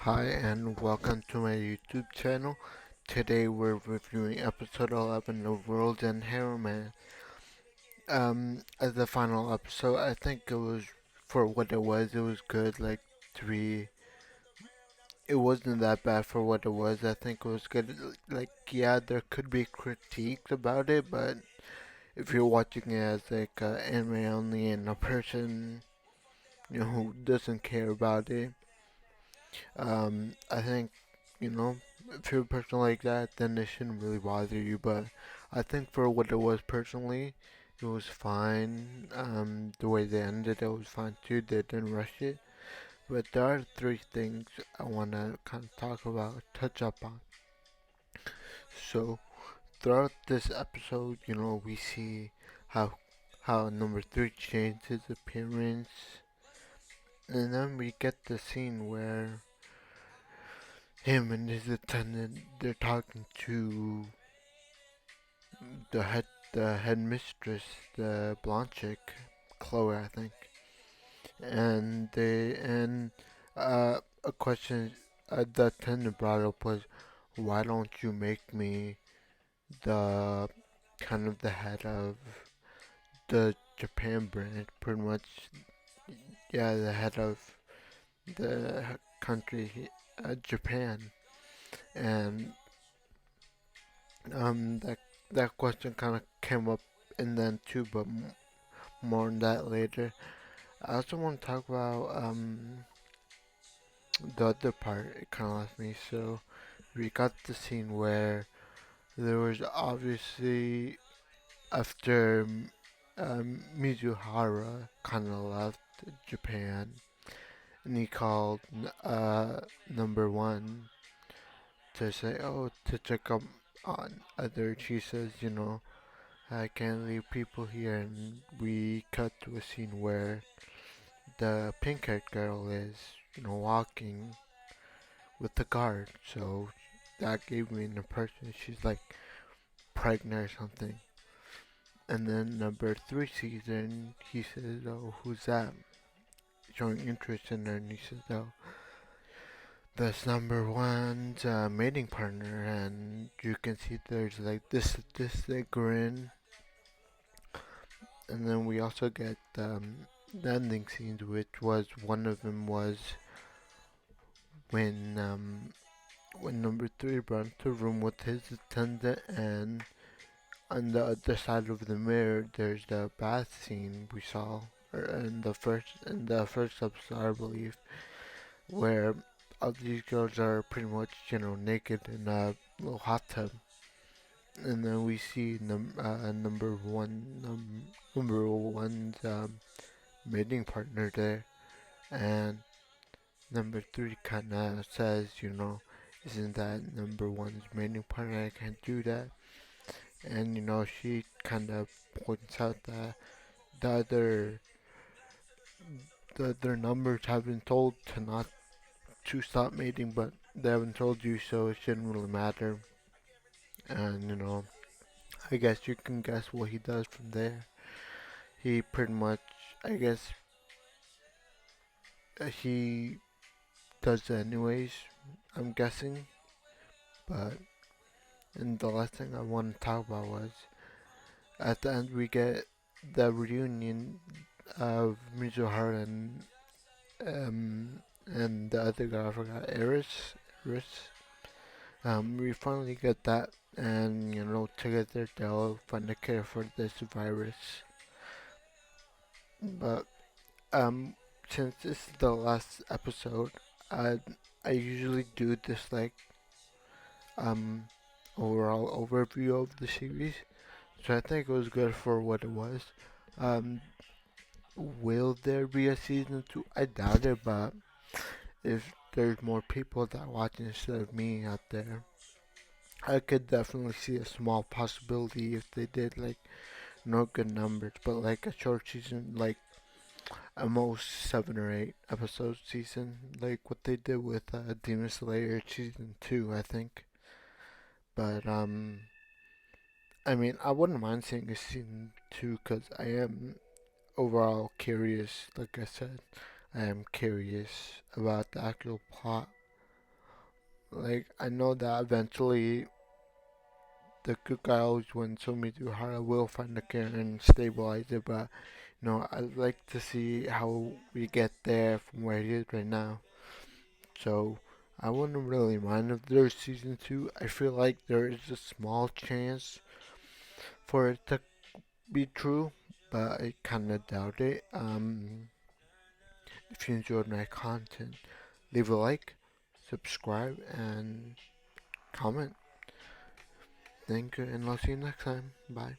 Hi and welcome to my YouTube channel. Today we're reviewing episode 11 of Worlds and Harem. As the final episode, I think it was, for what it was good. Like, three, it wasn't that bad for what it was. I think it was good. Like, yeah, there could be critiques about it, but if you're watching it as like anime only and a person, who doesn't care about it, I think, you know, if you're a person like that, then it shouldn't really bother you. But I think for what it was personally, it was fine. The way they ended it was fine too. They didn't rush it. But there are three things I want to kind of talk about, touch up on. So throughout this episode, we see how number three changed his appearance, and then we get the scene where him and his attendant, they're talking to the head mistress, the blonde chick, Chloe, I think. And a question the attendant brought up was, why don't you make me the kind of the head of the Japan branch, pretty much, yeah, the head of the country, Japan. And that question kind of came up in then too, but more on that later. I also want to talk about the other part. It kind of left me. So we got the scene where there was obviously, after Mizuhara kind of left Japan, and he called number one to say, oh, to check up on others. She says, I can't leave people here, and we cut to a scene where the pink-haired girl is, walking with the guard. So that gave me an impression she's like pregnant or something. And then number three season, he says, "Oh, who's that?" Showing interest in her, and he says, "Oh, that's number one's mating partner." And you can see there's like this like grin. And then we also get the ending scenes, which was one of them was when when number three brought into the room with his attendant, and on the other side of the mirror, there's the bath scene we saw, or in the first episode, I believe, where all these girls are pretty much, naked in a little hot tub, and then we see number one's mating partner there, and number three kind of says, isn't that number one's mating partner? I can't do that. And she kind of points out that the other the other numbers have been told to not to stop mating, but they haven't told you, so it shouldn't really matter. And I guess you can guess what he does from there. He pretty much, I guess, he does it anyways. I'm guessing, but and the last thing I want to talk about was at the end we get the reunion of Mizuhara and the other guy, I forgot, Eris. We finally get that, and together they'll find a cure for this virus. But since this is the last episode, I I usually do this like um overall overview of the series, so I think it was good for what it was. Um, will there be a season two? I doubt it, but if there's more people that watch instead of me out there, I could definitely see a small possibility if they did like no good numbers, but like a short season, like a most 7 or 8 episode season, like what they did with Demon Slayer season two, I think. But I mean, I wouldn't mind seeing a season two because I am overall curious. Like I said, I am curious about the actual plot. Like, I know that eventually the good guy always wins, so Mitsuhara will find the cure and stabilize it, but I'd like to see how we get there from where he is right now. So I wouldn't really mind if there's season two. I feel like there is a small chance for it to be true, but I kind of doubt it. If you enjoyed my content, leave a like, subscribe, and comment. Thank you, and I'll see you next time. Bye.